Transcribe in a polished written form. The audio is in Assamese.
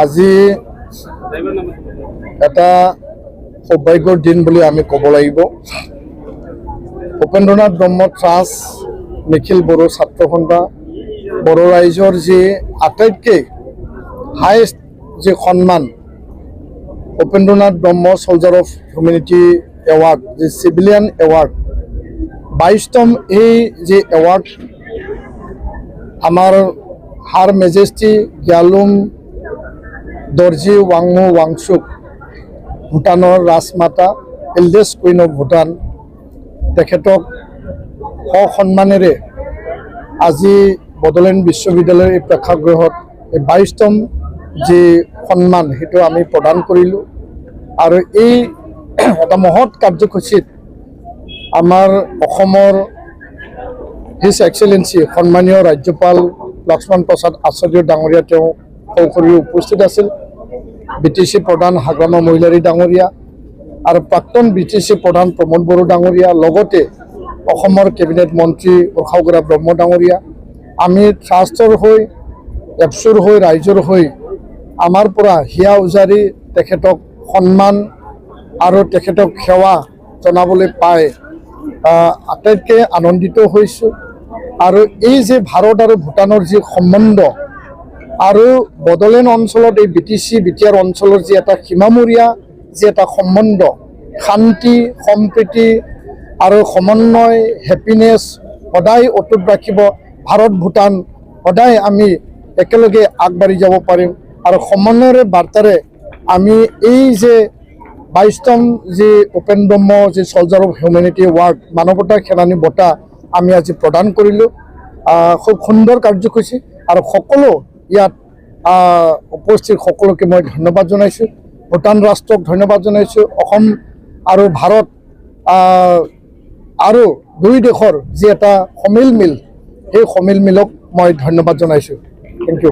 আজি এটা সৌভাগ্যৰ দিন বুলি আমি ক'ব লাগিব। উপেন্দ্ৰনাথ ব্ৰহ্ম ট্ৰাষ্ট, নিখিল বড়ো ছাত্ৰ সন্থা, বড়ো ৰাইজৰ যি আটাইতকৈ হায়েষ্ট যি সন্মান, উপেন্দ্ৰনাথ ব্ৰহ্ম ছলজাৰ অফ হিউমেনিটি এৱাৰ্ড, যি চিভিলিয়ান এৱাৰ্ড, 22তম এই যি এৱাৰ্ড আমাৰ হাৰ মেজেষ্টি গ্যালুম দৰ্জি ৱাংমু ৱাংচুক, ভূটানৰ ৰাজমাতা, এল্ডেষ্ট কুইন অফ ভূটান, তেখেতক সসন্মানেৰে আজি বড়োলেণ্ড বিশ্ববিদ্যালয়ৰ এই প্ৰেক্ষাগৃহত এই 22তম যি সন্মান সেইটো আমি প্ৰদান কৰিলোঁ। আৰু এই এটা মহৎ কাৰ্যসূচীত আমাৰ অসমৰ হিজ এক্সেলেঞ্চি সন্মানীয় ৰাজ্যপাল লক্ষ্মণ প্ৰসাদ আচাৰ্য ডাঙৰীয়া তেওঁ সৌখৰীয়ে উপস্থিত আছিল, BTC প্ৰধান হাগ্ৰামা মহিলাৰী ডাঙৰীয়া আৰু প্ৰাক্তন BTC প্ৰধান প্ৰমোদ বড়ো ডাঙৰীয়া, লগতে অসমৰ কেবিনেট মন্ত্ৰী উৰ্ষাগৰা ব্ৰহ্ম ডাঙৰীয়া। আমি ট্ৰাষ্টৰ হৈ, এপছুৰ হৈ, ৰাইজৰ হৈ আমাৰ পৰা হিয়া উজাৰি তেখেতক সন্মান আৰু তেখেতক সেৱা জনাবলৈ পাই আটাইতকৈ আনন্দিত হৈছোঁ। আৰু এই যে ভাৰত আৰু ভূটানৰ যি সম্বন্ধ আৰু বড়োলেণ্ড অঞ্চলত এই BTC BTR অঞ্চলৰ যি এটা সীমামূৰীয়া যি এটা সম্বন্ধ, শান্তি সম্প্ৰীতি আৰু সমন্বয়, হেপিনেছ সদায় অটুট ৰাখিব, ভাৰত ভূটান সদায় আমি একেলগে আগবাঢ়ি যাব পাৰিম। আৰু সমন্বয়ৰ বাৰ্তাৰে আমি এই যে 22তম যি উপেন ব্ৰহ্ম যি ছলজাৰ অফ হিউমেনিটি এৱাৰ্ড, মানৱতা সেনানী বঁটা আমি আজি প্ৰদান কৰিলোঁ। খুব সুন্দৰ কাৰ্যসূচী আৰু সকলো ইয়াত উপস্থিত সকলোকে মই ধন্যবাদ জনাইছোঁ। ভূটান ৰাষ্ট্ৰক ধন্যবাদ জনাইছোঁ। অসম আৰু ভাৰত আৰু দুই দেশৰ যি এটা সমিল মিল, সেই সমিল মিলক মই ধন্যবাদ জনাইছোঁ। Thank U.